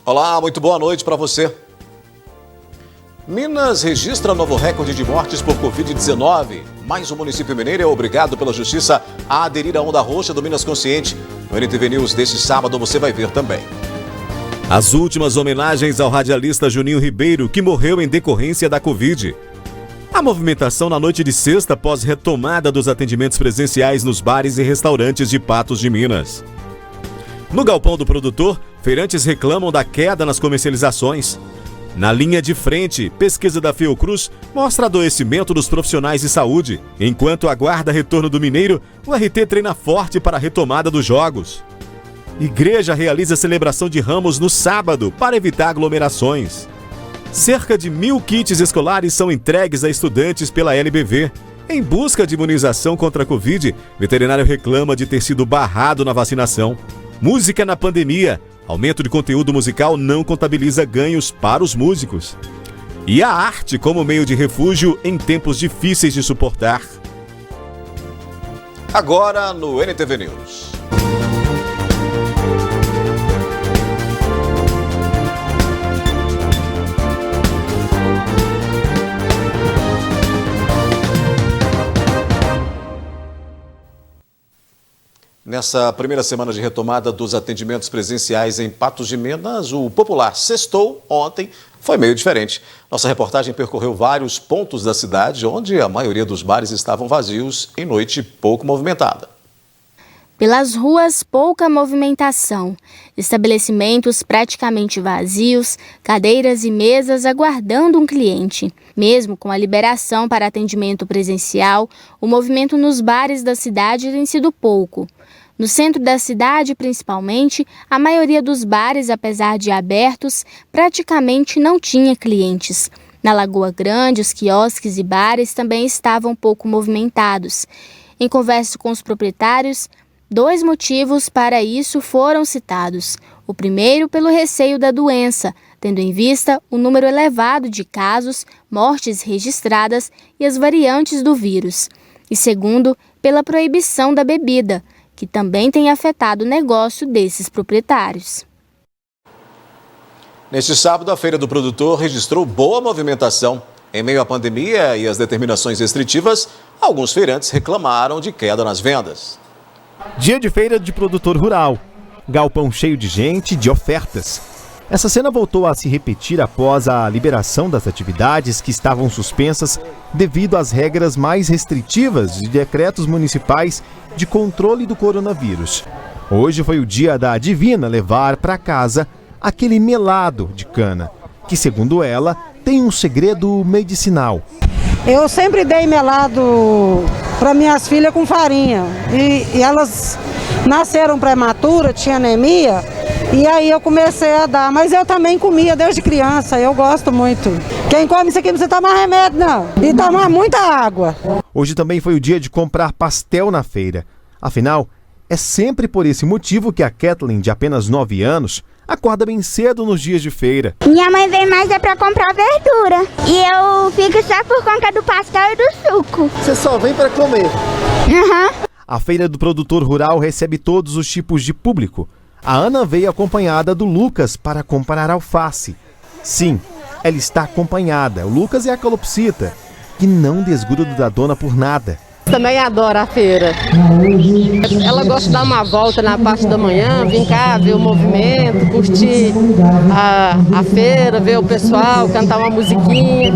Olá, muito boa noite para você. Minas registra novo recorde de mortes por Covid-19, mas o município mineiro é obrigado pela justiça a aderir à onda roxa do Minas Consciente. No NTV News deste sábado você vai ver também. As últimas homenagens ao radialista Juninho Ribeiro, que morreu em decorrência da Covid. A movimentação na noite de sexta após retomada dos atendimentos presenciais nos bares e restaurantes de Patos de Minas. No galpão do produtor, feirantes reclamam da queda nas comercializações. Na linha de frente, pesquisa da Fiocruz mostra adoecimento dos profissionais de saúde. Enquanto aguarda retorno do Mineiro, o RT treina forte para a retomada dos jogos. Igreja realiza celebração de Ramos no sábado para evitar aglomerações. Cerca de 1.000 kits escolares são entregues a estudantes pela LBV. Em busca de imunização contra a Covid, veterinário reclama de ter sido barrado na vacinação. Música na pandemia. Aumento de conteúdo musical não contabiliza ganhos para os músicos. E a arte como meio de refúgio em tempos difíceis de suportar. Agora no NTV News. Nessa primeira semana de retomada dos atendimentos presenciais em Patos de Minas, o popular sextou ontem foi meio diferente. Nossa reportagem percorreu vários pontos da cidade, onde a maioria dos bares estavam vazios em noite pouco movimentada. Pelas ruas, pouca movimentação. Estabelecimentos praticamente vazios, cadeiras e mesas aguardando um cliente. Mesmo com a liberação para atendimento presencial, o movimento nos bares da cidade tem sido pouco. No centro da cidade, principalmente, a maioria dos bares, apesar de abertos, praticamente não tinha clientes. Na Lagoa Grande, os quiosques e bares também estavam pouco movimentados. Em conversa com os proprietários, 2 motivos para isso foram citados. O primeiro, pelo receio da doença, tendo em vista o número elevado de casos, mortes registradas e as variantes do vírus. E segundo, pela proibição da bebida, que também tem afetado o negócio desses proprietários. Neste sábado, a Feira do Produtor registrou boa movimentação. Em meio à pandemia e às determinações restritivas, alguns feirantes reclamaram de queda nas vendas. Dia de feira de produtor rural. Galpão cheio de gente, de ofertas. Essa cena voltou a se repetir após a liberação das atividades que estavam suspensas devido às regras mais restritivas de decretos municipais de controle do coronavírus. Hoje foi o dia da Divina levar para casa aquele melado de cana, que, segundo ela, tem um segredo medicinal. Eu sempre dei melado para minhas filhas com farinha e elas nasceram prematura, tinha anemia, e aí eu comecei a dar, mas eu também comia desde criança, eu gosto muito. Quem come isso aqui não precisa tomar remédio não, e tomar muita água. Hoje também foi o dia de comprar pastel na feira. Afinal, é sempre por esse motivo que a Kathleen, de apenas 9 anos, acorda bem cedo nos dias de feira. Minha mãe vem mais para comprar verdura. E eu fico só por conta do pastel e do suco. Você só vem para comer? A Feira do Produtor Rural recebe todos os tipos de público. A Ana veio acompanhada do Lucas para comprar alface. Sim, ela está acompanhada. O Lucas é a calopsita, que não desgruda da dona por nada. Também adora a feira. Ela gosta de dar uma volta na parte da manhã, vir cá, ver o movimento, curtir a feira, ver o pessoal, cantar uma musiquinha.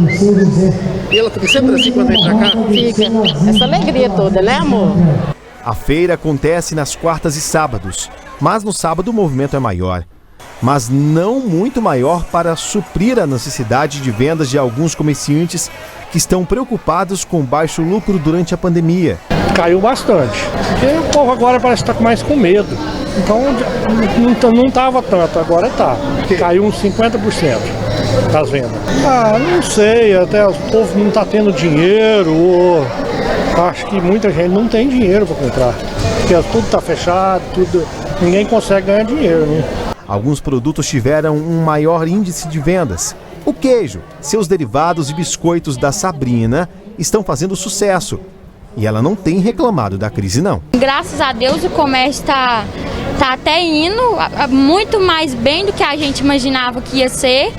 E ela fica sempre assim quando vem pra cá? Fica. Essa alegria toda, né, amor? A feira acontece nas quartas e sábados, mas no sábado o movimento é maior. Mas não muito maior para suprir a necessidade de vendas de alguns comerciantes que estão preocupados com baixo lucro durante a pandemia. Caiu bastante, porque o povo agora parece que está mais com medo. Então não estava tanto, agora está. Caiu uns 50% das vendas. Não sei, até o povo não está tendo dinheiro, ou acho que muita gente não tem dinheiro para comprar. Porque tudo está fechado, ninguém consegue ganhar dinheiro, né? Alguns produtos tiveram um maior índice de vendas. O queijo, seus derivados e biscoitos da Sabrina estão fazendo sucesso. E ela não tem reclamado da crise, não. Graças a Deus o comércio tá até indo muito mais bem do que a gente imaginava que ia ser.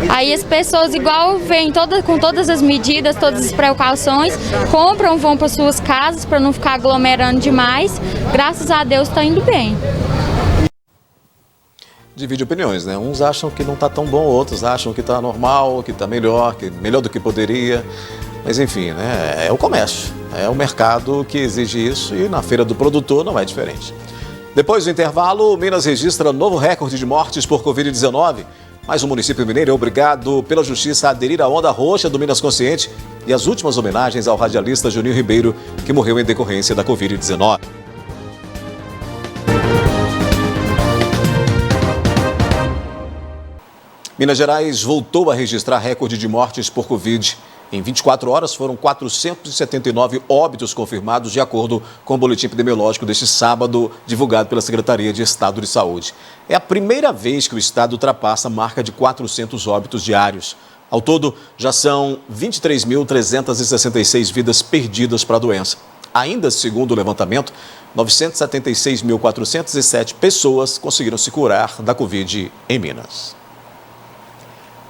Aí as pessoas igual vêm com todas as medidas, todas as precauções, compram, vão para suas casas para não ficar aglomerando demais. Graças a Deus está indo bem. Divide opiniões, né? Uns acham que não está tão bom, outros acham que está normal, que está melhor do que poderia. Mas enfim, né? É o comércio, é o mercado que exige isso e na feira do produtor não é diferente. Depois do intervalo, Minas registra novo recorde de mortes por Covid-19. Mas o município mineiro é obrigado pela justiça a aderir à onda roxa do Minas Consciente e as últimas homenagens ao radialista Juninho Ribeiro, que morreu em decorrência da Covid-19. Minas Gerais voltou a registrar recorde de mortes por Covid. Em 24 horas, foram 479 óbitos confirmados, de acordo com o boletim epidemiológico deste sábado, divulgado pela Secretaria de Estado de Saúde. É a primeira vez que o estado ultrapassa a marca de 400 óbitos diários. Ao todo, já são 23.366 vidas perdidas para a doença. Ainda segundo o levantamento, 976.407 pessoas conseguiram se curar da Covid em Minas.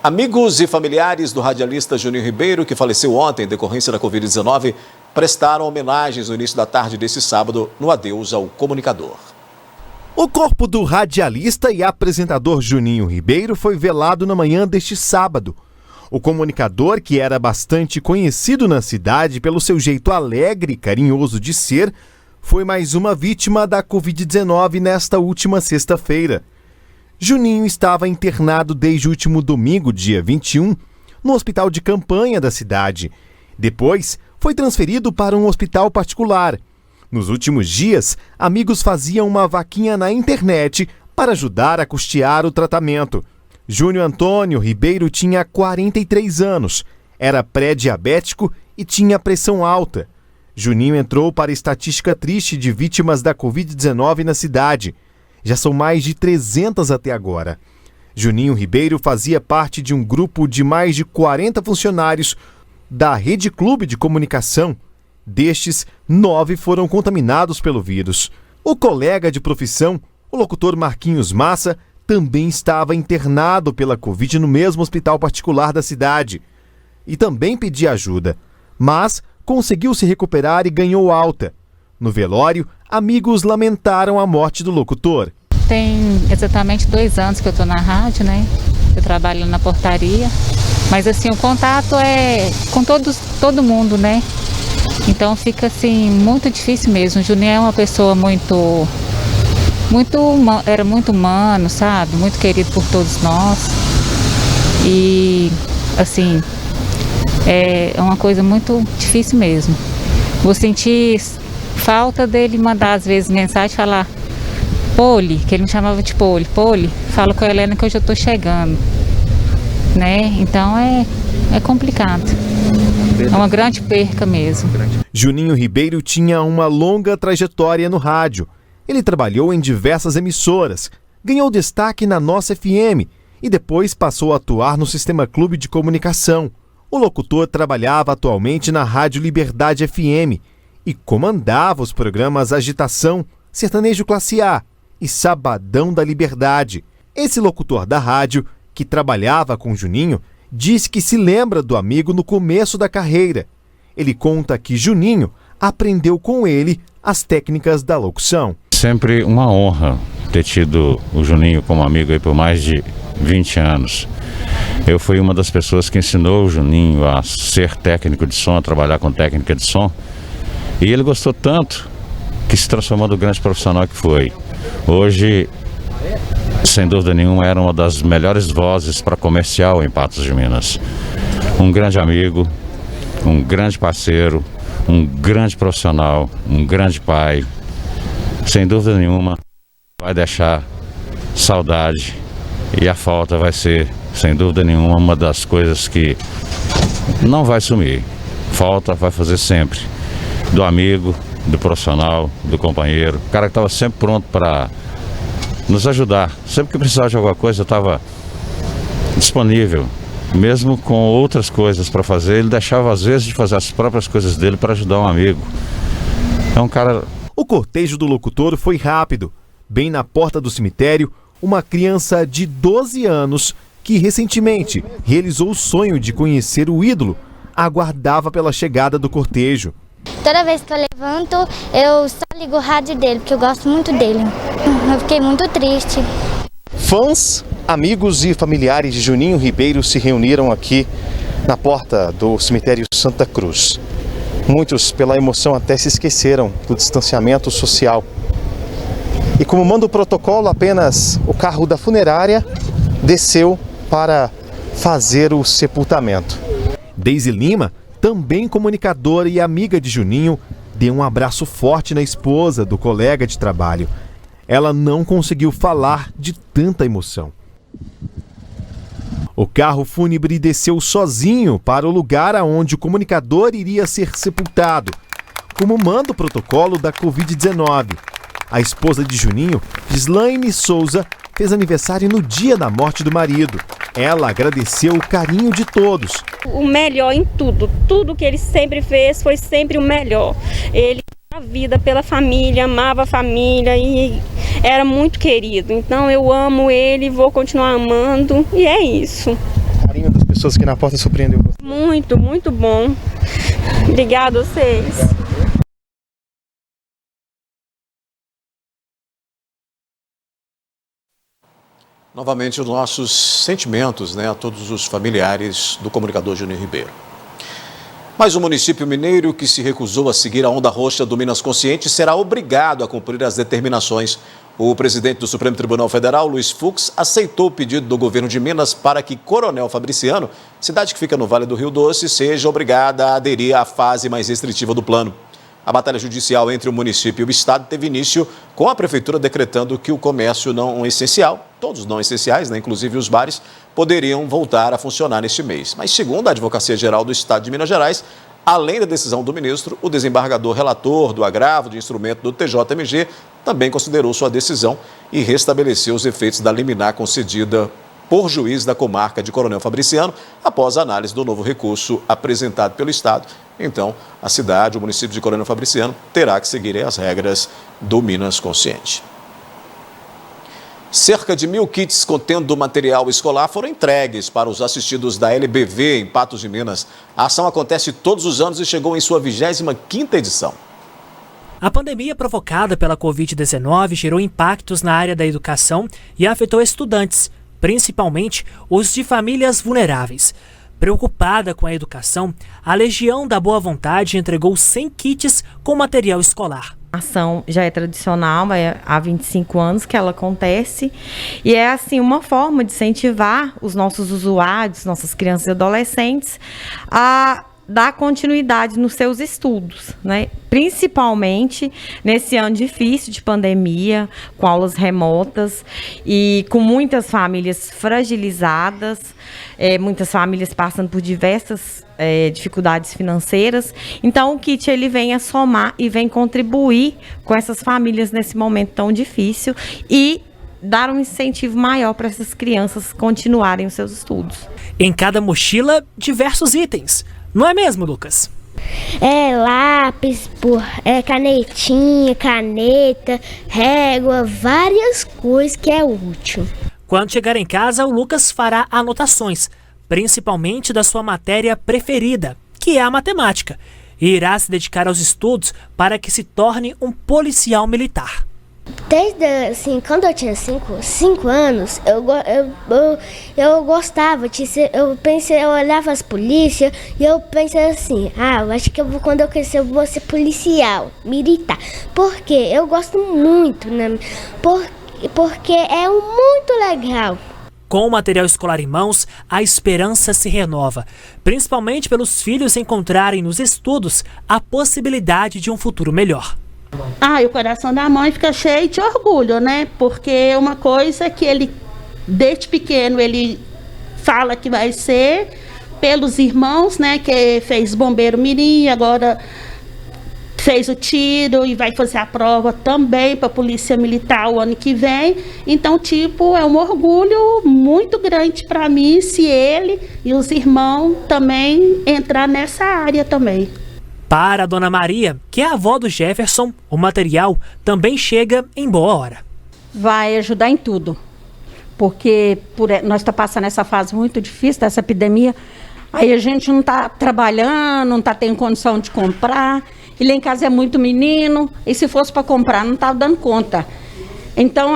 Amigos e familiares do radialista Juninho Ribeiro, que faleceu ontem em decorrência da Covid-19, prestaram homenagens no início da tarde desse sábado no adeus ao comunicador. O corpo do radialista e apresentador Juninho Ribeiro foi velado na manhã deste sábado. O comunicador, que era bastante conhecido na cidade pelo seu jeito alegre e carinhoso de ser, foi mais uma vítima da Covid-19 nesta última sexta-feira. Juninho estava internado desde o último domingo, dia 21, no hospital de campanha da cidade. Depois, foi transferido para um hospital particular. Nos últimos dias, amigos faziam uma vaquinha na internet para ajudar a custear o tratamento. Júnior Antônio Ribeiro tinha 43 anos, era pré-diabético e tinha pressão alta. Juninho entrou para a estatística triste de vítimas da Covid-19 na cidade. Já são mais de 300 até agora. Juninho Ribeiro fazia parte de um grupo de mais de 40 funcionários da Rede Clube de Comunicação. Destes, 9 foram contaminados pelo vírus. O colega de profissão, o locutor Marquinhos Massa, também estava internado pela Covid no mesmo hospital particular da cidade. E também pedia ajuda, mas conseguiu se recuperar e ganhou alta. No velório, amigos lamentaram a morte do locutor. Tem exatamente 2 anos que eu estou na rádio, né? Eu trabalho na portaria, mas assim, o contato é com todo mundo, né? Então fica assim, muito difícil mesmo. O Juninho é uma pessoa era muito humano, sabe? Muito querido por todos nós. E assim, é uma coisa muito difícil mesmo. Vou sentir falta dele mandar às vezes mensagem e falar: Poli, que ele me chamava de Poli, fala com a Helena que hoje eu tô chegando, né? Então é complicado, é uma grande perca mesmo. Juninho Ribeiro tinha uma longa trajetória no rádio. Ele trabalhou em diversas emissoras, ganhou destaque na Nossa FM e depois passou a atuar no Sistema Clube de Comunicação. O locutor trabalhava atualmente na Rádio Liberdade FM e comandava os programas Agitação, Sertanejo Classe A e Sabadão da Liberdade. Esse locutor da rádio, que trabalhava com Juninho, disse que se lembra do amigo no começo da carreira. Ele conta que Juninho aprendeu com ele as técnicas da locução. Sempre uma honra ter tido o Juninho como amigo aí por mais de 20 anos. Eu fui uma das pessoas que ensinou o Juninho a ser técnico de som, a trabalhar com técnica de som. E ele gostou tanto que se transformou no grande profissional que foi. Hoje, sem dúvida nenhuma, era uma das melhores vozes para comercial em Patos de Minas. Um grande amigo, um grande parceiro, um grande profissional, um grande pai. Sem dúvida nenhuma, vai deixar saudade e a falta vai ser, sem dúvida nenhuma, uma das coisas que não vai sumir. Falta vai fazer sempre. Do amigo, do profissional, do companheiro, o cara que estava sempre pronto para nos ajudar. Sempre que precisava de alguma coisa, eu estava disponível. Mesmo com outras coisas para fazer, ele deixava às vezes de fazer as próprias coisas dele para ajudar um amigo. É um cara... O cortejo do locutor foi rápido. Bem na porta do cemitério, uma criança de 12 anos que recentemente realizou o sonho de conhecer o ídolo aguardava pela chegada do cortejo. Toda vez que eu levanto, eu só ligo o rádio dele, porque eu gosto muito dele. Eu fiquei muito triste. Fãs, amigos e familiares de Juninho Ribeiro se reuniram aqui na porta do cemitério Santa Cruz. Muitos, pela emoção, até se esqueceram do distanciamento social. E como manda o protocolo, apenas o carro da funerária desceu para fazer o sepultamento. Deise Lima, também comunicadora e amiga de Juninho, deu um abraço forte na esposa do colega de trabalho. Ela não conseguiu falar de tanta emoção. O carro fúnebre desceu sozinho para o lugar aonde o comunicador iria ser sepultado, como manda o protocolo da Covid-19. A esposa de Juninho, Gislaine Souza, fez aniversário no dia da morte do marido. Ela agradeceu o carinho de todos. O melhor em tudo, tudo que ele sempre fez foi sempre o melhor. Ele a vida pela família, amava a família e era muito querido. Então eu amo ele, vou continuar amando e é isso. O carinho das pessoas aqui na porta surpreendeu você? Muito, muito bom. Obrigada a vocês. Novamente os nossos sentimentos, a todos os familiares do comunicador Juninho Ribeiro. Mas o município mineiro que se recusou a seguir a onda roxa do Minas Consciente será obrigado a cumprir as determinações. O presidente do Supremo Tribunal Federal, Luiz Fux, aceitou o pedido do governo de Minas para que Coronel Fabriciano, cidade que fica no Vale do Rio Doce, seja obrigada a aderir à fase mais restritiva do plano. A batalha judicial entre o município e o estado teve início com a prefeitura decretando que o comércio não essencial, todos não essenciais, inclusive os bares, poderiam voltar a funcionar neste mês. Mas segundo a Advocacia Geral do Estado de Minas Gerais, além da decisão do ministro, o desembargador relator do agravo de instrumento do TJMG também considerou sua decisão e restabeleceu os efeitos da liminar concedida por juiz da comarca de Coronel Fabriciano, após a análise do novo recurso apresentado pelo Estado. Então, a cidade, o município de Coronel Fabriciano, terá que seguir as regras do Minas Consciente. Cerca de 1.000 kits contendo material escolar foram entregues para os assistidos da LBV em Patos de Minas. A ação acontece todos os anos e chegou em sua 25ª edição. A pandemia provocada pela Covid-19 gerou impactos na área da educação e afetou estudantes, principalmente os de famílias vulneráveis. Preocupada com a educação, a Legião da Boa Vontade entregou 100 kits com material escolar. A ação já é tradicional, há 25 anos que ela acontece e é assim uma forma de incentivar os nossos usuários, nossas crianças e adolescentes a dar continuidade nos seus estudos, Principalmente nesse ano difícil de pandemia, com aulas remotas e com muitas famílias fragilizadas, muitas famílias passando por diversas dificuldades financeiras. Então o kit ele vem a somar e vem contribuir com essas famílias nesse momento tão difícil e dar um incentivo maior para essas crianças continuarem os seus estudos. Em cada mochila, diversos itens. Não é mesmo, Lucas? Lápis, canetinha, caneta, régua, várias coisas que é útil. Quando chegar em casa, o Lucas fará anotações, principalmente da sua matéria preferida, que é a matemática, e irá se dedicar aos estudos para que se torne um policial militar. Desde quando eu tinha 5 anos, eu gostava de ser, eu olhava as polícias e eu pensei assim, eu acho que quando eu crescer eu vou ser policial, militar. Porque eu gosto muito, porque é muito legal. Com o material escolar em mãos, a esperança se renova, principalmente pelos filhos encontrarem nos estudos a possibilidade de um futuro melhor. E o coração da mãe fica cheio de orgulho, Porque é uma coisa que ele, desde pequeno, ele fala que vai ser pelos irmãos, Que fez bombeiro mirim, agora fez o tiro e vai fazer a prova também para a Polícia Militar o ano que vem. Então, é um orgulho muito grande para mim se ele e os irmãos também entrar nessa área também. Para a Dona Maria, que é a avó do Jefferson, o material também chega em boa hora. Vai ajudar em tudo, porque nós estamos passando essa fase muito difícil dessa epidemia, aí a gente não está trabalhando, não está tendo condição de comprar, e lá em casa é muito menino, e se fosse para comprar não estava dando conta. Então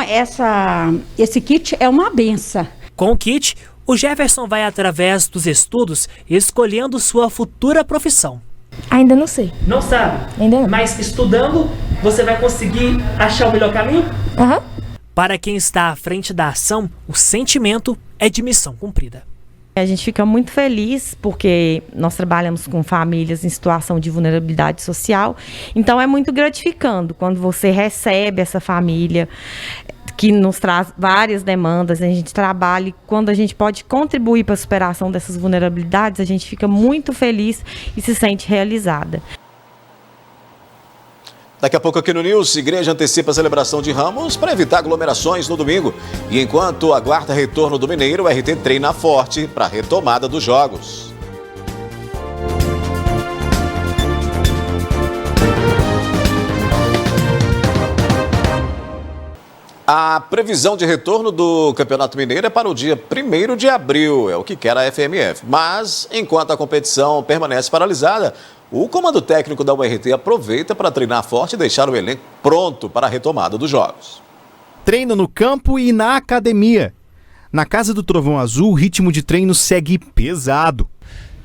esse kit é uma benção. Com o kit, o Jefferson vai através dos estudos escolhendo sua futura profissão. Ainda não sei. Não sabe? Ainda não. Mas estudando, você vai conseguir achar o melhor caminho? Aham. Para quem está à frente da ação, o sentimento é de missão cumprida. A gente fica muito feliz porque nós trabalhamos com famílias em situação de vulnerabilidade social. Então é muito gratificante quando você recebe essa família que nos traz várias demandas, a gente trabalha e quando a gente pode contribuir para a superação dessas vulnerabilidades, a gente fica muito feliz e se sente realizada. Daqui a pouco aqui no News, Igreja antecipa a celebração de Ramos para evitar aglomerações no domingo. E enquanto aguarda retorno do Mineiro, o RT treina forte para a retomada dos jogos. A previsão de retorno do Campeonato Mineiro é para o dia 1º de abril, é o que quer a FMF. Mas, enquanto a competição permanece paralisada, o comando técnico da URT aproveita para treinar forte e deixar o elenco pronto para a retomada dos jogos. Treino no campo e na academia. Na Casa do Trovão Azul, o ritmo de treino segue pesado.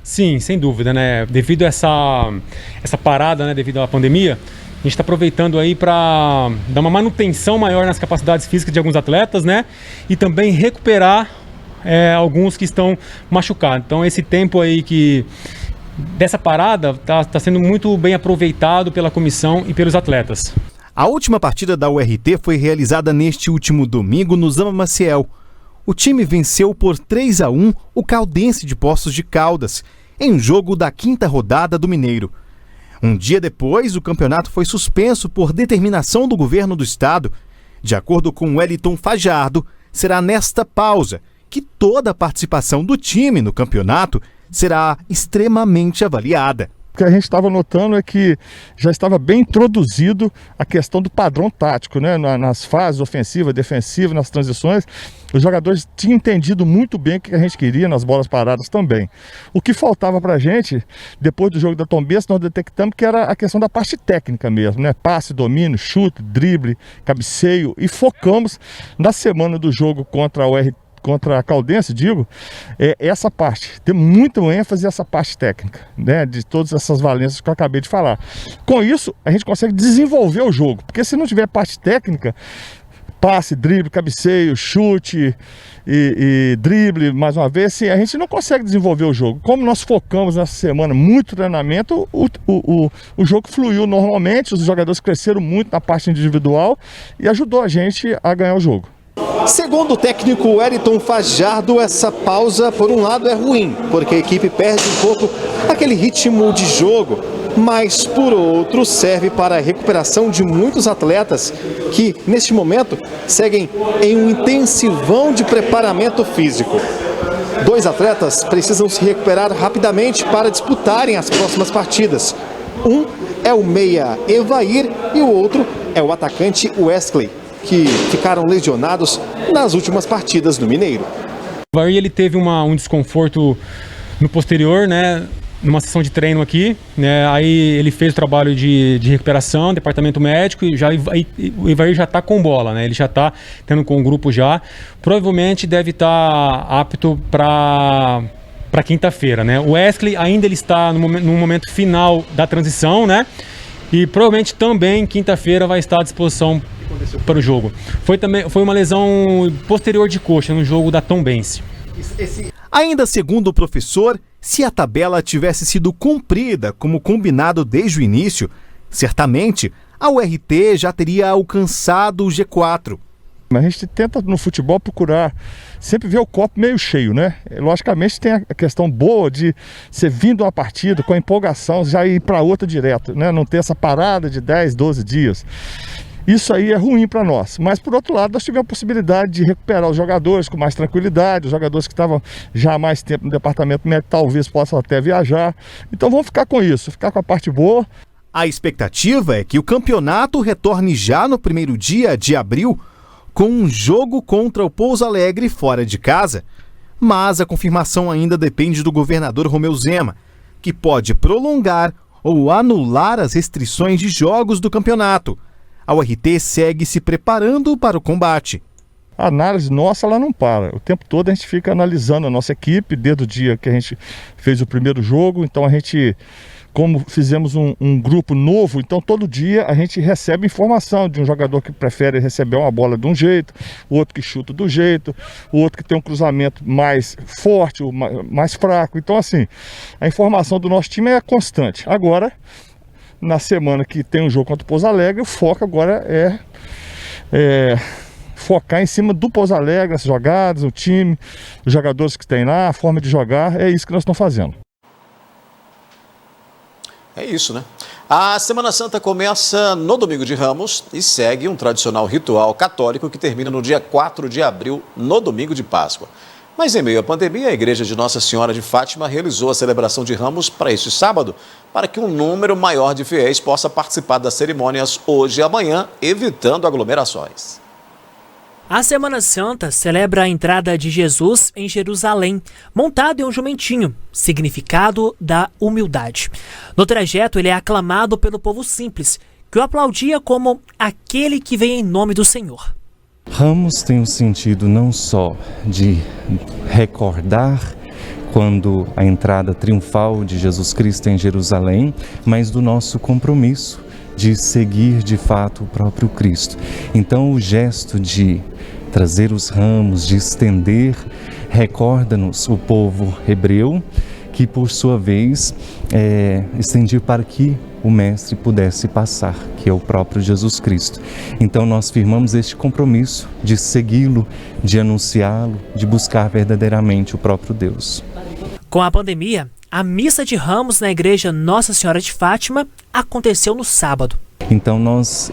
Sim, sem dúvida, né? Devido a essa parada, né, devido à pandemia, a gente está aproveitando aí para dar uma manutenção maior nas capacidades físicas de alguns atletas, né? E também recuperar alguns que estão machucados. Então esse tempo aí dessa parada está sendo muito bem aproveitado pela comissão e pelos atletas. A última partida da URT foi realizada neste último domingo no Zama Maciel. O time venceu por 3-1 o Caldense de Poços de Caldas, em um jogo da 5ª rodada do Mineiro. Um dia depois, o campeonato foi suspenso por determinação do governo do estado. De acordo com Wellington Fajardo, será nesta pausa que toda a participação do time no campeonato será extremamente avaliada. O que a gente estava notando é que já estava bem introduzido a questão do padrão tático, né? Nas fases ofensiva, defensiva, nas transições, os jogadores tinham entendido muito bem o que a gente queria nas bolas paradas também. O que faltava para a gente, depois do jogo da Tombense, nós detectamos que era a questão da parte técnica mesmo, né? Passe, domínio, chute, drible, cabeceio, e focamos na semana do jogo contra a Caldense, essa parte, tem muito ênfase nessa parte técnica, né, de todas essas valências que eu acabei de falar. Com isso, a gente consegue desenvolver o jogo, porque se não tiver parte técnica, passe, drible, cabeceio, chute e drible, mais uma vez, a gente não consegue desenvolver o jogo. Como nós focamos nessa semana muito treinamento, o jogo fluiu normalmente, os jogadores cresceram muito na parte individual e ajudou a gente a ganhar o jogo. Segundo o técnico Wellington Fajardo, essa pausa, por um lado, é ruim, porque a equipe perde um pouco aquele ritmo de jogo, mas, por outro, serve para a recuperação de muitos atletas que, neste momento, seguem em um intensivão de preparamento físico. 2 atletas precisam se recuperar rapidamente para disputarem as próximas partidas. Um é o meia Evair e o outro é o atacante Wesley, que ficaram lesionados nas últimas partidas do Mineiro. O Evair, ele teve um desconforto no posterior, né, numa sessão de treino aqui, né, aí ele fez o trabalho de recuperação, departamento médico, e o Evair já está com bola, né, ele já está tendo com o grupo já, provavelmente deve estar apto para quinta-feira, né. O Wesley ainda ele está no momento final da transição, né, e provavelmente também quinta-feira vai estar à disposição para o jogo. Foi uma lesão posterior de coxa no jogo da Tombense. Ainda segundo o professor, se a tabela tivesse sido cumprida como combinado desde o início, certamente a URT já teria alcançado o G4. A gente tenta no futebol procurar sempre ver o copo meio cheio, né? Logicamente tem a questão boa de você vindo uma partida com a empolgação já ir para outra direto, né? Não ter essa parada de 10, 12 dias. Isso aí é ruim para nós, mas por outro lado nós tivemos a possibilidade de recuperar os jogadores com mais tranquilidade, os jogadores que estavam já há mais tempo no departamento médico talvez possam até viajar, então vamos ficar com isso, ficar com a parte boa. A expectativa é que o campeonato retorne já no primeiro dia de abril com um jogo contra o Pouso Alegre fora de casa, mas a confirmação ainda depende do governador Romeu Zema, que pode prolongar ou anular as restrições de jogos do campeonato. A URT segue se preparando para o combate. A análise nossa, ela não para. O tempo todo a gente fica analisando a nossa equipe, desde o dia que a gente fez o primeiro jogo. Então a gente, como fizemos um grupo novo, então todo dia a gente recebe informação de um jogador que prefere receber uma bola de um jeito, o outro que chuta do jeito, o outro que tem um cruzamento mais forte, mais fraco. Então assim, a informação do nosso time é constante. Agora, na semana que tem um jogo contra o Pouso Alegre, o foco agora é focar em cima do Pouso Alegre, as jogadas, o time, os jogadores que tem lá, a forma de jogar, é isso que nós estamos fazendo. É isso, né? A Semana Santa começa no Domingo de Ramos e segue um tradicional ritual católico que termina no dia 4 de abril, no Domingo de Páscoa. Mas em meio à pandemia, a Igreja de Nossa Senhora de Fátima realizou a celebração de Ramos para este sábado, para que um número maior de fiéis possa participar das cerimônias hoje e amanhã, evitando aglomerações. A Semana Santa celebra a entrada de Jesus em Jerusalém, montado em um jumentinho, significado da humildade. No trajeto, ele é aclamado pelo povo simples, que o aplaudia como aquele que vem em nome do Senhor. Ramos tem o sentido não só de recordar quando a entrada triunfal de Jesus Cristo em Jerusalém, mas do nosso compromisso de seguir de fato o próprio Cristo. Então o gesto de trazer os ramos, de estender, recorda-nos o povo hebreu, que por sua vez estendia para que o Mestre pudesse passar, que é o próprio Jesus Cristo. Então nós firmamos este compromisso de segui-lo, de anunciá-lo, de buscar verdadeiramente o próprio Deus. Com a pandemia, a missa de Ramos na Igreja Nossa Senhora de Fátima aconteceu no sábado. Então nós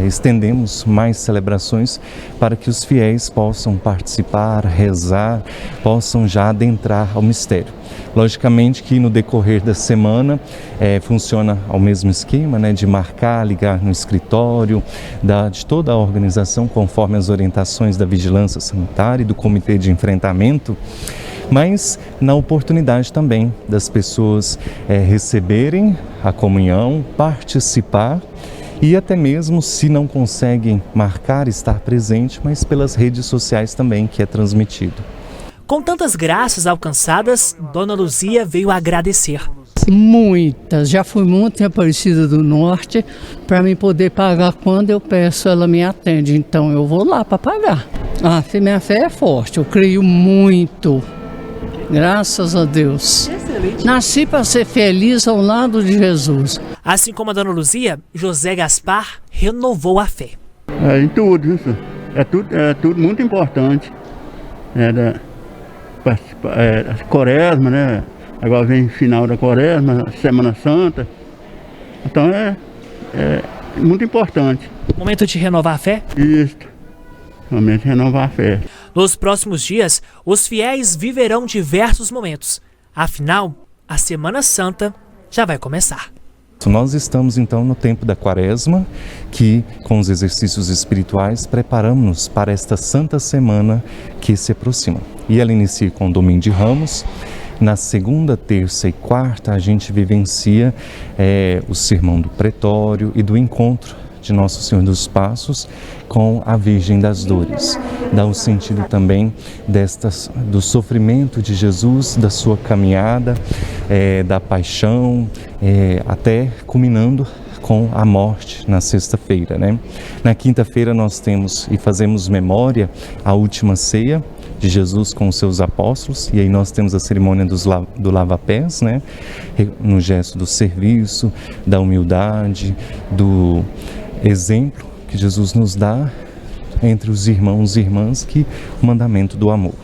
estendemos mais celebrações para que os fiéis possam participar, rezar, possam já adentrar ao mistério. Logicamente que no decorrer da semana funciona ao mesmo esquema, né, de marcar, ligar no escritório, de toda a organização conforme as orientações da vigilância sanitária e do comitê de enfrentamento, mas na oportunidade também das pessoas receberem a comunhão, participar e até mesmo, se não conseguem marcar, estar presente, mas pelas redes sociais também, que é transmitido. Com tantas graças alcançadas, Dona Luzia veio agradecer. Muitas, já fui muito em Aparecida do Norte, para mim poder pagar quando eu peço, ela me atende, então eu vou lá para pagar. Minha fé é forte, eu creio muito, graças a Deus. Excelente. Nasci para ser feliz ao lado de Jesus. Assim como a Dona Luzia, José Gaspar renovou a fé. Em tudo isso, é tudo muito importante. A quaresma, né? Agora vem final da quaresma, Semana Santa. Então é muito importante. Momento de renovar a fé? Isso, momento de renovar a fé. Nos próximos dias, os fiéis viverão diversos momentos. Afinal, a Semana Santa já vai começar. Nós estamos então no tempo da quaresma, que com os exercícios espirituais preparamos-nos para esta Santa Semana que se aproxima. E ela inicia com o Domingo de Ramos. Na segunda, terça e quarta a gente vivencia o sermão do pretório e do encontro de Nosso Senhor dos Passos com a Virgem das Dores. Dá o sentido também do sofrimento de Jesus, da sua caminhada, da paixão, até culminando com a morte na sexta-feira, né? Na quinta-feira nós temos e fazemos memória à última ceia de Jesus com os seus apóstolos, e aí nós temos a cerimônia do lava-pés, né? No gesto do serviço, da humildade, do exemplo que Jesus nos dá entre os irmãos e irmãs, que o mandamento do amor.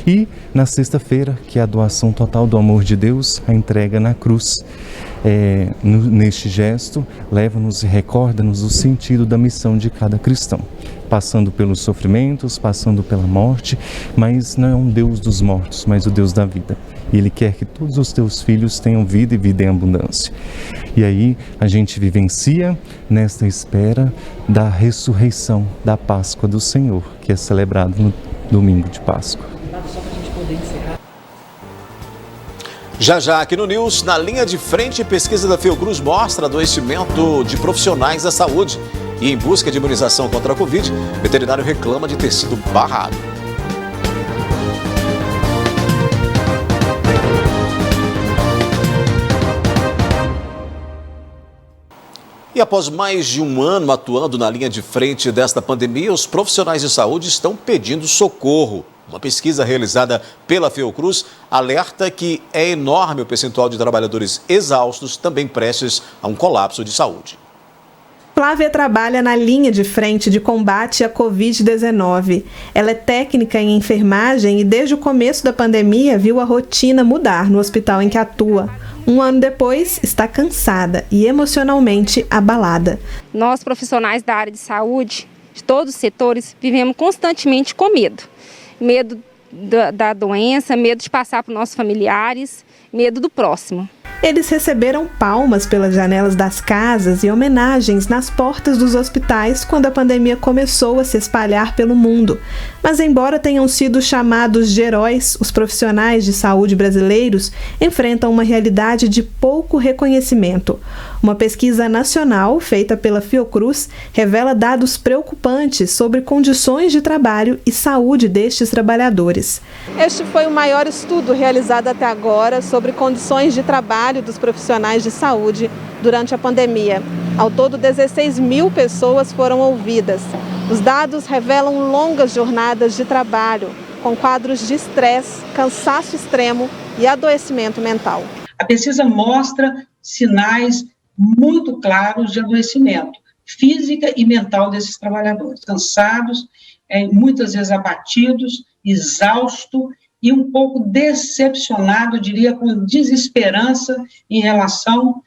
E na sexta-feira, que é a doação total do amor de Deus, a entrega na cruz. neste gesto, leva-nos e recorda-nos o sentido da missão de cada cristão, passando pelos sofrimentos, passando pela morte, mas não é um Deus dos mortos, mas o Deus da vida. E Ele quer que todos os teus filhos tenham vida e vida em abundância. E aí a gente vivencia nesta espera da ressurreição da Páscoa do Senhor, que é celebrado no domingo de Páscoa. Já aqui no News, na linha de frente, pesquisa da Fiocruz mostra adoecimento de profissionais da saúde. E em busca de imunização contra a Covid, o veterinário reclama de ter sido barrado. E após mais de um ano atuando na linha de frente desta pandemia, os profissionais de saúde estão pedindo socorro. Uma pesquisa realizada pela Fiocruz alerta que é enorme o percentual de trabalhadores exaustos, também prestes a um colapso de saúde. Flávia trabalha na linha de frente de combate à Covid-19. Ela é técnica em enfermagem e desde o começo da pandemia viu a rotina mudar no hospital em que atua. Um ano depois, está cansada e emocionalmente abalada. Nós, profissionais da área de saúde, de todos os setores, vivemos constantemente com medo. Medo da doença, medo de passar para os nossos familiares, medo do próximo. Eles receberam palmas pelas janelas das casas e homenagens nas portas dos hospitais quando a pandemia começou a se espalhar pelo mundo. Mas embora tenham sido chamados de heróis, os profissionais de saúde brasileiros enfrentam uma realidade de pouco reconhecimento. Uma pesquisa nacional feita pela Fiocruz revela dados preocupantes sobre condições de trabalho e saúde destes trabalhadores. Este foi o maior estudo realizado até agora sobre condições de trabalho dos profissionais de saúde durante a pandemia. Ao todo, 16 mil pessoas foram ouvidas. Os dados revelam longas jornadas de trabalho, com quadros de estresse, cansaço extremo e adoecimento mental. A pesquisa mostra sinais muito claros de adoecimento física e mental desses trabalhadores, cansados, muitas vezes abatidos, exaustos e um pouco decepcionado, diria, com desesperança em relação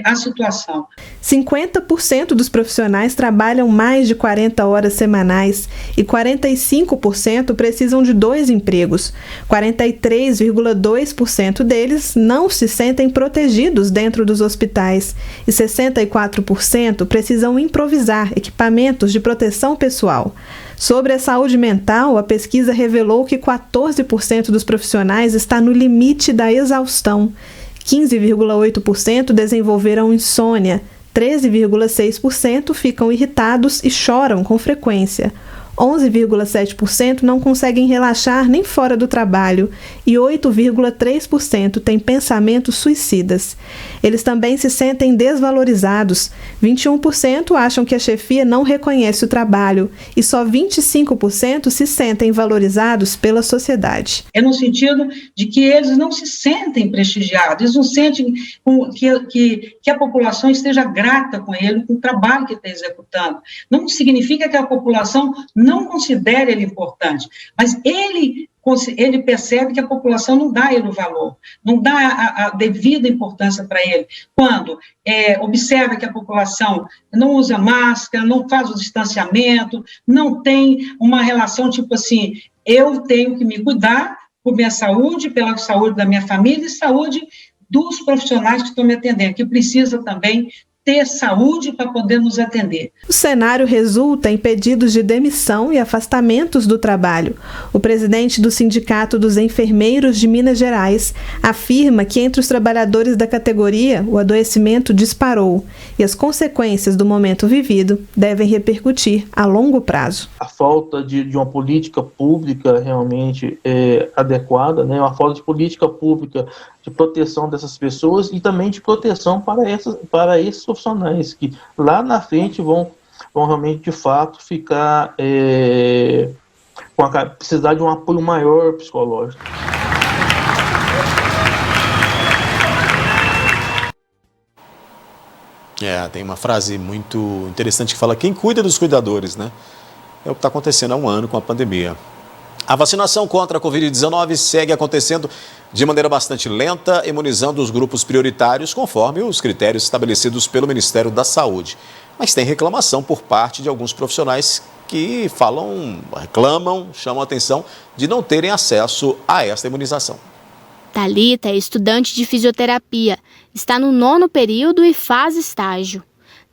à situação. 50% dos profissionais trabalham mais de 40 horas semanais e 45% precisam de 2 empregos. 43,2% deles não se sentem protegidos dentro dos hospitais e 64% precisam improvisar equipamentos de proteção pessoal. Sobre a saúde mental, a pesquisa revelou que 14% dos profissionais está no limite da exaustão. 15,8% desenvolveram insônia, 13,6% ficam irritados e choram com frequência. 11,7% não conseguem relaxar nem fora do trabalho e 8,3% têm pensamentos suicidas. Eles também se sentem desvalorizados. 21% acham que a chefia não reconhece o trabalho e só 25% se sentem valorizados pela sociedade. É no sentido de que eles não se sentem prestigiados, eles não sentem que a população esteja grata com ele, com o trabalho que está executando. Não significa que a população não considera ele importante, mas ele percebe que a população não dá ele o valor, não dá a devida importância para ele. Quando observa que a população não usa máscara, não faz o distanciamento, não tem uma relação tipo assim, eu tenho que me cuidar por minha saúde, pela saúde da minha família e saúde dos profissionais que estão me atendendo, que precisa também ter saúde para poder nos atender. O cenário resulta em pedidos de demissão e afastamentos do trabalho. O presidente do Sindicato dos Enfermeiros de Minas Gerais afirma que entre os trabalhadores da categoria o adoecimento disparou e as consequências do momento vivido devem repercutir a longo prazo. A falta de uma política pública realmente adequada, né? Uma falta de política pública de proteção dessas pessoas e também de proteção para esses profissionais que lá na frente vão realmente de fato ficar precisar de um apoio maior psicológico. Tem uma frase muito interessante que fala: quem cuida dos cuidadores, né? É o que está acontecendo há um ano com a pandemia. A vacinação contra a Covid-19 segue acontecendo de maneira bastante lenta, imunizando os grupos prioritários conforme os critérios estabelecidos pelo Ministério da Saúde. Mas tem reclamação por parte de alguns profissionais que reclamam, chamam a atenção de não terem acesso a esta imunização. Thalita é estudante de fisioterapia, está no 9º período e faz estágio.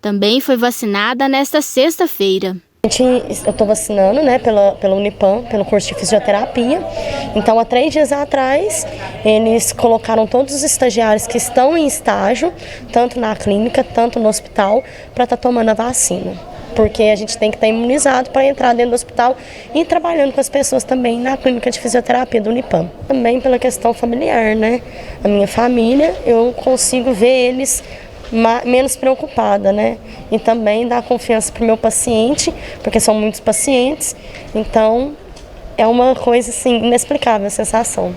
Também foi vacinada nesta sexta-feira. Eu estou vacinando, pela Unipam, pelo curso de fisioterapia. Então, há 3 dias atrás, eles colocaram todos os estagiários que estão em estágio, tanto na clínica, tanto no hospital, para estar tomando a vacina. Porque a gente tem que estar imunizado para entrar dentro do hospital e ir trabalhando com as pessoas também na clínica de fisioterapia do Unipam. Também pela questão familiar, A minha família, eu consigo ver eles menos preocupada, E também dar confiança para o meu paciente, porque são muitos pacientes, então é uma coisa assim, inexplicável a sensação.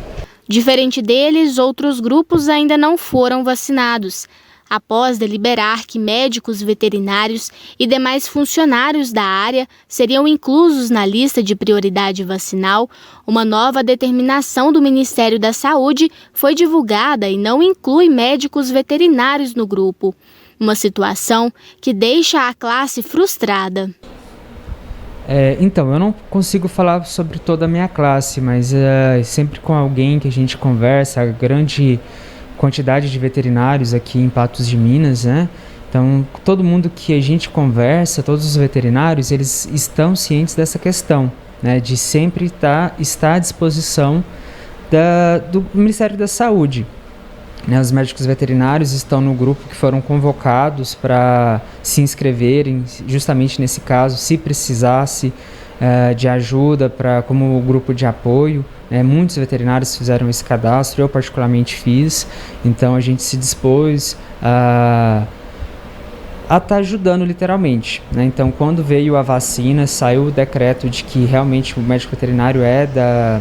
Diferente deles, outros grupos ainda não foram vacinados. Após deliberar que médicos veterinários e demais funcionários da área seriam inclusos na lista de prioridade vacinal, uma nova determinação do Ministério da Saúde foi divulgada e não inclui médicos veterinários no grupo. Uma situação que deixa a classe frustrada. Então, eu não consigo falar sobre toda a minha classe, mas sempre com alguém que a gente conversa, a grande quantidade de veterinários aqui em Patos de Minas, Então, todo mundo que a gente conversa, todos os veterinários, eles estão cientes dessa questão, de sempre estar à disposição do Ministério da Saúde. Os médicos veterinários estão no grupo que foram convocados para se inscreverem, justamente nesse caso, se precisasse de ajuda como grupo de apoio. Muitos veterinários fizeram esse cadastro, eu particularmente fiz, então a gente se dispôs a estar ajudando literalmente. Então, quando veio a vacina, saiu o decreto de que realmente o médico veterinário é da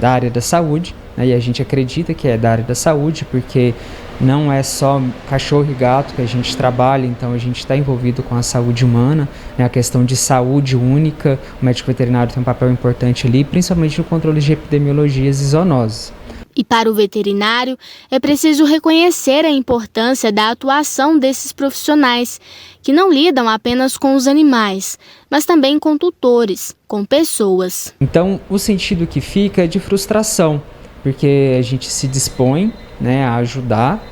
área da saúde, e a gente acredita que é da área da saúde, porque não é só cachorro e gato que a gente trabalha, então a gente está envolvido com a saúde humana, a questão de saúde única, o médico veterinário tem um papel importante ali, principalmente no controle de epidemiologias e zoonoses. E para o veterinário, é preciso reconhecer a importância da atuação desses profissionais, que não lidam apenas com os animais, mas também com tutores, com pessoas. Então, o sentido que fica é de frustração, porque a gente se dispõe a ajudar,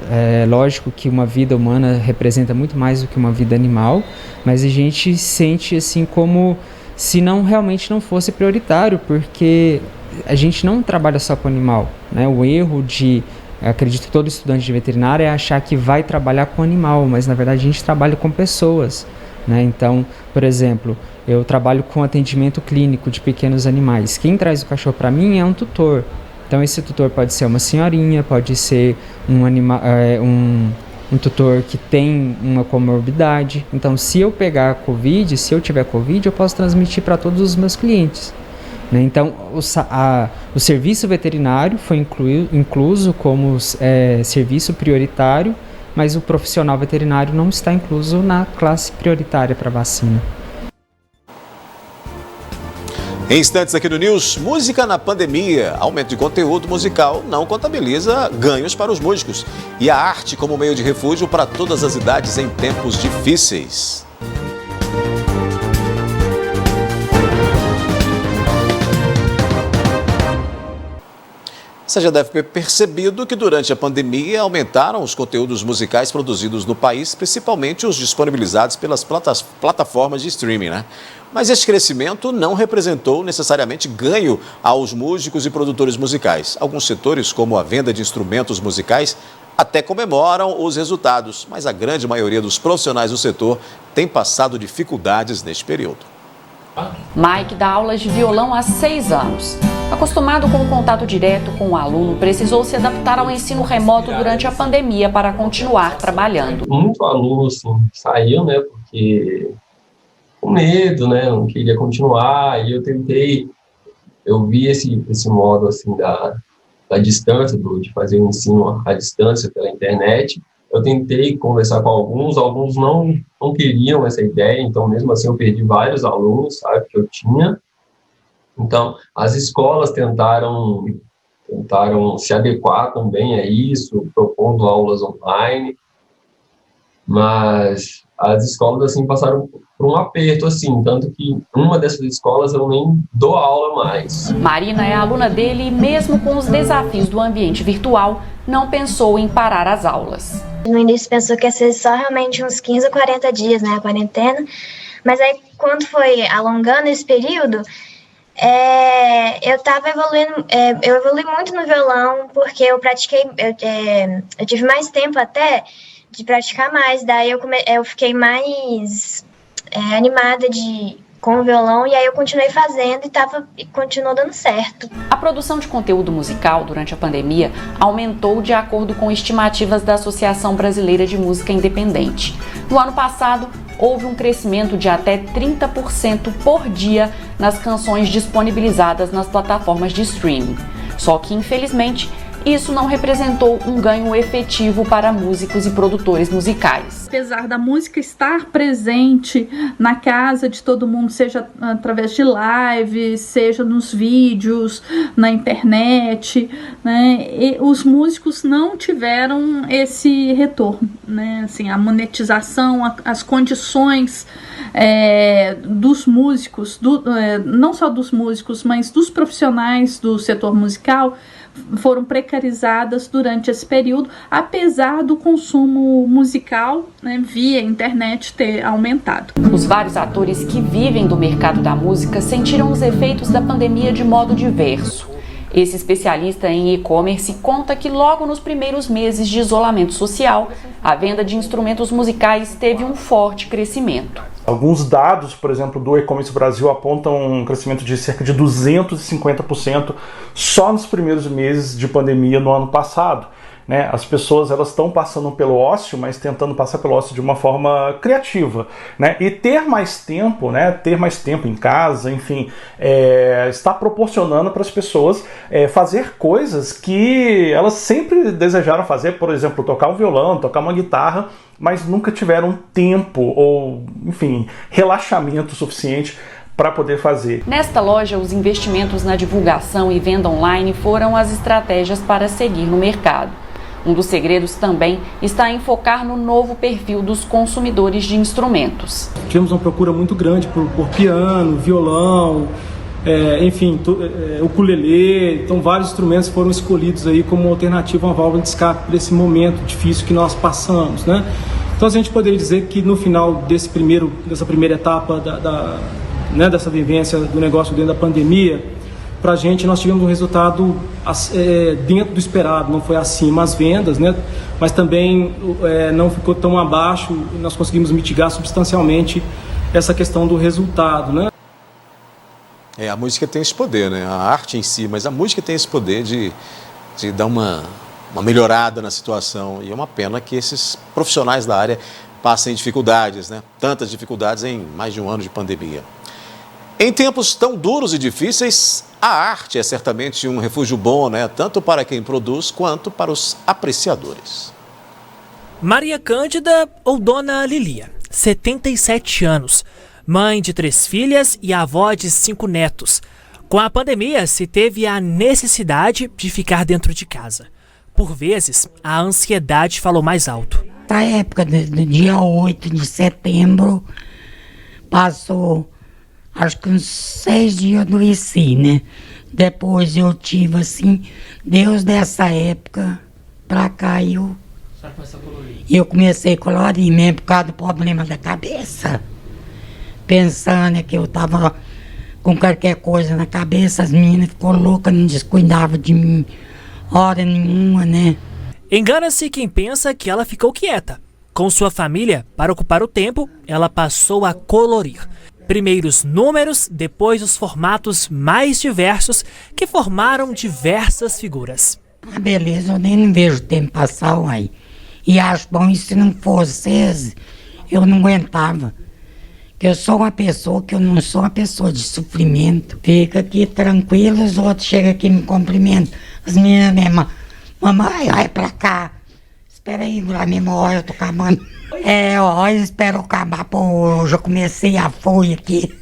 é lógico que uma vida humana representa muito mais do que uma vida animal, mas a gente sente assim como se realmente não fosse prioritário, porque a gente não trabalha só com animal, O erro acredito que todo estudante de veterinária é achar que vai trabalhar com animal, mas na verdade a gente trabalha com pessoas, Então, por exemplo, eu trabalho com atendimento clínico de pequenos animais. Quem traz o cachorro para mim é um tutor. Então, esse tutor pode ser uma senhorinha, pode ser um tutor que tem uma comorbidade. Então, se eu pegar Covid, se eu tiver Covid, eu posso transmitir para todos os meus clientes. Então, o serviço veterinário foi incluso como serviço prioritário, mas o profissional veterinário não está incluso na classe prioritária para vacina. Em instantes aqui no News, música na pandemia. Aumento de conteúdo musical não contabiliza ganhos para os músicos. E a arte como meio de refúgio para todas as idades em tempos difíceis. Você já deve ter percebido que durante a pandemia aumentaram os conteúdos musicais produzidos no país, principalmente os disponibilizados pelas plataformas de streaming, Mas esse crescimento não representou necessariamente ganho aos músicos e produtores musicais. Alguns setores, como a venda de instrumentos musicais, até comemoram os resultados, mas a grande maioria dos profissionais do setor tem passado dificuldades neste período. Mike dá aulas de violão há 6 anos. Acostumado com o contato direto com o aluno, precisou se adaptar ao ensino remoto durante a pandemia para continuar trabalhando. Muito aluno saiu, porque com medo, não queria continuar, e eu vi esse modo da distância, de fazer o ensino à distância pela internet. Eu tentei conversar com alguns não queriam essa ideia, então mesmo assim eu perdi vários alunos, que eu tinha. Então, as escolas tentaram se adequar também a isso, propondo aulas online, mas as escolas, assim, passaram por um aperto, assim, tanto que uma dessas escolas eu nem dou aula mais. Marina é aluna dele e mesmo com os desafios do ambiente virtual, não pensou em parar as aulas. No início pensou que ia ser só realmente uns 15 ou 40 dias, né, a quarentena, mas aí quando foi alongando esse período, eu estava evoluindo, eu evolui muito no violão, porque eu pratiquei, eu tive mais tempo até de praticar mais, daí eu fiquei mais animada com o violão, e aí eu continuei fazendo e continuou dando certo. A produção de conteúdo musical durante a pandemia aumentou de acordo com estimativas da Associação Brasileira de Música Independente. No ano passado, houve um crescimento de até 30% por dia nas canções disponibilizadas nas plataformas de streaming. Só que, infelizmente, isso não representou um ganho efetivo para músicos e produtores musicais. Apesar da música estar presente na casa de todo mundo, seja através de lives, seja nos vídeos, na internet, né, e os músicos não tiveram esse retorno, né, assim, a monetização, as condições dos músicos, não só dos músicos, mas dos profissionais do setor musical, foram precarizadas durante esse período, apesar do consumo musical, né, via internet ter aumentado. Os vários atores que vivem do mercado da música sentiram os efeitos da pandemia de modo diverso. Esse especialista em e-commerce conta que logo nos primeiros meses de isolamento social, a venda de instrumentos musicais teve um forte crescimento. Alguns dados, por exemplo, do E-Commerce Brasil apontam um crescimento de cerca de 250% só nos primeiros meses de pandemia no ano passado. Né? As pessoas estão passando pelo ócio, mas tentando passar pelo ócio de uma forma criativa. Né? E ter mais tempo, né? Ter mais tempo em casa, enfim, está proporcionando para as pessoas fazer coisas que elas sempre desejaram fazer, por exemplo, tocar um violão, tocar uma guitarra, mas nunca tiveram tempo ou, enfim, relaxamento suficiente para poder fazer. Nesta loja, os investimentos na divulgação e venda online foram as estratégias para seguir no mercado. Um dos segredos também está em focar no novo perfil dos consumidores de instrumentos. Tivemos uma procura muito grande por piano, violão, enfim, ukulele, então vários instrumentos foram escolhidos aí como alternativa a uma válvula de escape para esse momento difícil que nós passamos, né? Então a gente poderia dizer que no final dessa primeira etapa dessa vivência do negócio dentro da pandemia, para a gente nós tivemos um resultado dentro do esperado, não foi acima as vendas, né? Mas também não ficou tão abaixo, nós conseguimos mitigar substancialmente essa questão do resultado, né? A música tem esse poder, né? A arte em si, mas a música tem esse poder de dar uma melhorada na situação. E é uma pena que esses profissionais da área passem dificuldades, né? Tantas dificuldades em mais de um ano de pandemia. Em tempos tão duros e difíceis, a arte é certamente um refúgio bom, né? Tanto para quem produz quanto para os apreciadores. Maria Cândida ou Dona Lilia, 77 anos. Mãe de 3 filhas e avó de 5 netos. Com a pandemia, se teve a necessidade de ficar dentro de casa. Por vezes, a ansiedade falou mais alto. Na época do dia 8 de setembro, passou, acho que uns 6 dias eu adoeci, né? Depois eu tive, assim, Deus dessa época pra cá, eu comecei a colorir mesmo por causa do problema da cabeça. Pensando que eu tava com qualquer coisa na cabeça, as meninas ficou loucas, não descuidavam de mim hora nenhuma, né? Engana-se quem pensa que ela ficou quieta. Com sua família, para ocupar o tempo, ela passou a colorir. Primeiro os números, depois os formatos mais diversos que formaram diversas figuras. Beleza, eu nem vejo o tempo passar, uai. E acho bom, e se não fosse, eu não aguentava. Que eu sou uma pessoa, que eu não sou uma pessoa de sofrimento. Fica aqui tranquilo, os outros chegam aqui e me cumprimentam. As meninas mesmo, mamãe, vai pra cá. Espera aí, lá mesmo, olha, eu tô acabando. Olha, espero acabar, pô, eu já comecei a folha aqui.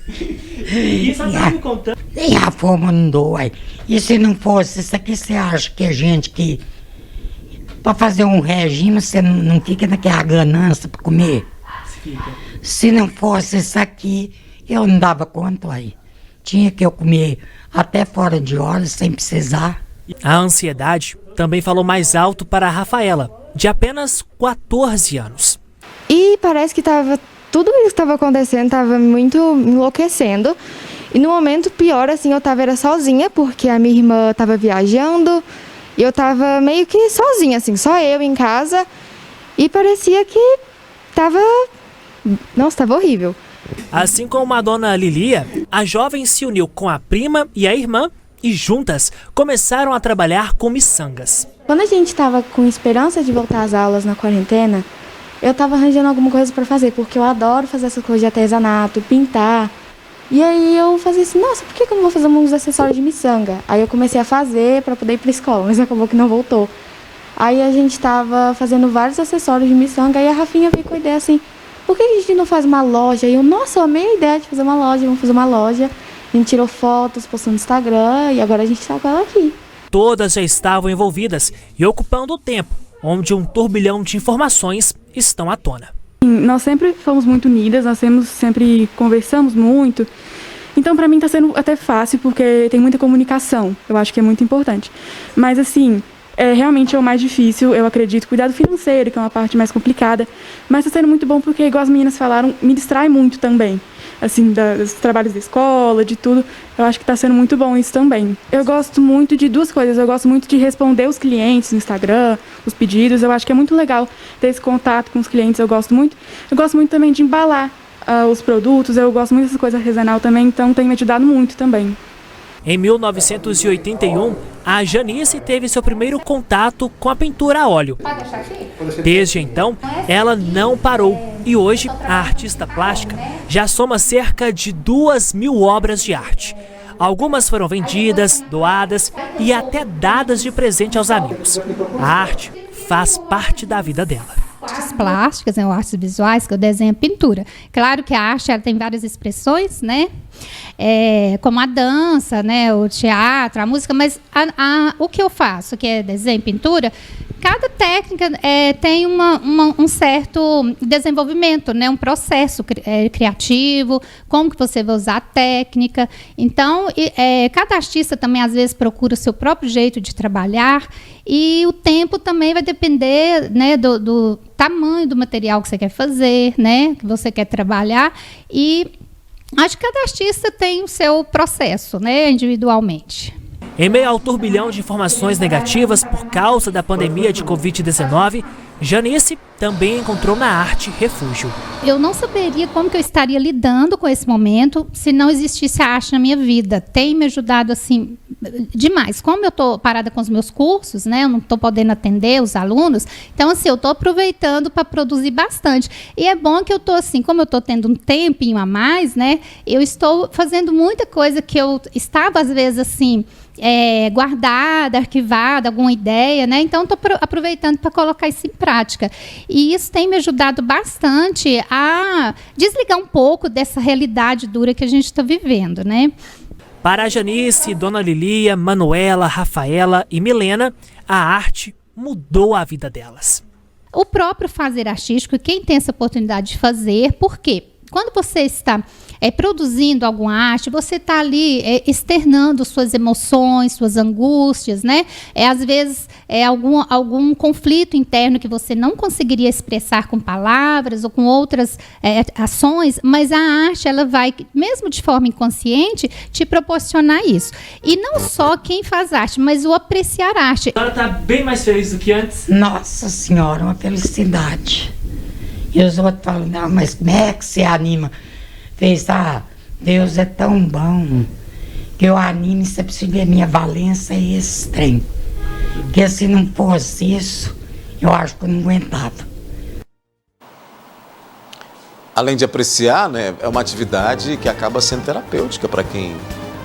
E só tá me contando. E a fome não dói. E se não fosse isso aqui, você acha que a gente que... Para fazer um regime, você não fica naquela ganância para comer? Se não fosse isso aqui, eu não dava conta aí. Tinha que eu comer até fora de hora, sem precisar. A ansiedade também falou mais alto para a Rafaela, de apenas 14 anos. E parece que tudo isso que estava acontecendo estava muito enlouquecendo. E no momento pior, assim, eu era sozinha, porque a minha irmã estava viajando. E eu estava meio que sozinha, assim, só eu em casa. E parecia que estava horrível. Assim como a dona Lilia, a jovem se uniu com a prima e a irmã e juntas começaram a trabalhar com miçangas. Quando a gente estava com esperança de voltar às aulas na quarentena, eu estava arranjando alguma coisa para fazer, porque eu adoro fazer essas coisas de artesanato, pintar. E aí eu fazia assim, nossa, por que eu não vou fazer uns acessórios de miçanga? Aí eu comecei a fazer para poder ir para a escola, mas acabou que não voltou. Aí a gente estava fazendo vários acessórios de miçanga e a Rafinha veio com a ideia assim, por que a gente não faz uma loja? E eu, nossa, eu amei a ideia de fazer uma loja, vamos fazer uma loja. A gente tirou fotos, postou no Instagram e agora a gente está com ela aqui. Todas já estavam envolvidas e ocupando o tempo, onde um turbilhão de informações estão à tona. Nós sempre fomos muito unidas, nós sempre conversamos muito. Então, para mim, está sendo até fácil, porque tem muita comunicação. Eu acho que é muito importante. Mas, assim, realmente é o mais difícil, eu acredito. Cuidado financeiro, que é uma parte mais complicada. Mas está sendo muito bom porque, igual as meninas falaram, me distrai muito também. Assim, dos trabalhos da escola, de tudo. Eu acho que está sendo muito bom isso também. Eu gosto muito de duas coisas. Eu gosto muito de responder os clientes no Instagram, os pedidos. Eu acho que é muito legal ter esse contato com os clientes. Eu gosto muito. Eu gosto muito também de embalar os produtos. Eu gosto muito dessa coisa artesanal também. Então, tem me ajudado muito também. Em 1981, a Janice teve seu primeiro contato com a pintura a óleo. Desde então, ela não parou e hoje a artista plástica já soma cerca de 2.000 obras de arte. Algumas foram vendidas, doadas e até dadas de presente aos amigos. A arte faz parte da vida dela. Artes plásticas, né, ou artes visuais, que eu desenho pintura. Claro que a arte ela tem várias expressões, né? Como a dança, né, o teatro, a música, mas o que eu faço, que é desenho, pintura, cada técnica tem um certo desenvolvimento, né, um processo criativo, como que você vai usar a técnica. Então, cada artista também, às vezes, procura o seu próprio jeito de trabalhar e o tempo também vai depender, né, do tamanho do material que você quer fazer, né, que você quer trabalhar e acho que cada artista tem o seu processo, né, individualmente. Em meio ao turbilhão de informações negativas por causa da pandemia de Covid-19, Janice também encontrou na arte refúgio. Eu não saberia como que eu estaria lidando com esse momento se não existisse a arte na minha vida. Tem me ajudado assim demais. Como eu estou parada com os meus cursos, né, eu não estou podendo atender os alunos, então assim, eu estou aproveitando para produzir bastante. E é bom que eu estou assim, como eu estou tendo um tempinho a mais, né, eu estou fazendo muita coisa que eu estava às vezes assim, guardada, arquivada, alguma ideia, né? Então, estou aproveitando para colocar isso em prática. E isso tem me ajudado bastante a desligar um pouco dessa realidade dura que a gente está vivendo, né? Para a Janice, Dona Lilia, Manuela, Rafaela e Milena, a arte mudou a vida delas. O próprio fazer artístico, quem tem essa oportunidade de fazer, por quê? Quando você está produzindo alguma arte, você está ali externando suas emoções, suas angústias, né? Às vezes algum conflito interno que você não conseguiria expressar com palavras ou com outras ações, mas a arte, ela vai, mesmo de forma inconsciente, te proporcionar isso. E não só quem faz arte, mas o apreciar arte. A senhora está bem mais feliz do que antes? Nossa Senhora, uma felicidade. E os outros falam, não, mas como é que você anima? Fez, Deus é tão bom que eu animo e você precisa ver a minha valência e esse trem. Porque se não fosse isso, eu acho que eu não aguentava. Além de apreciar, né, é uma atividade que acaba sendo terapêutica para quem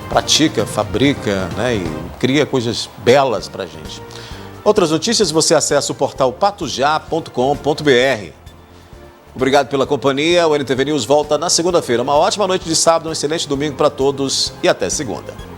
pratica, fabrica, né, e cria coisas belas para a gente. Outras notícias você acessa o portal patujá.com.br. O Obrigado pela companhia. O NTV News volta na segunda-feira. Uma ótima noite de sábado, um excelente domingo para todos e até segunda.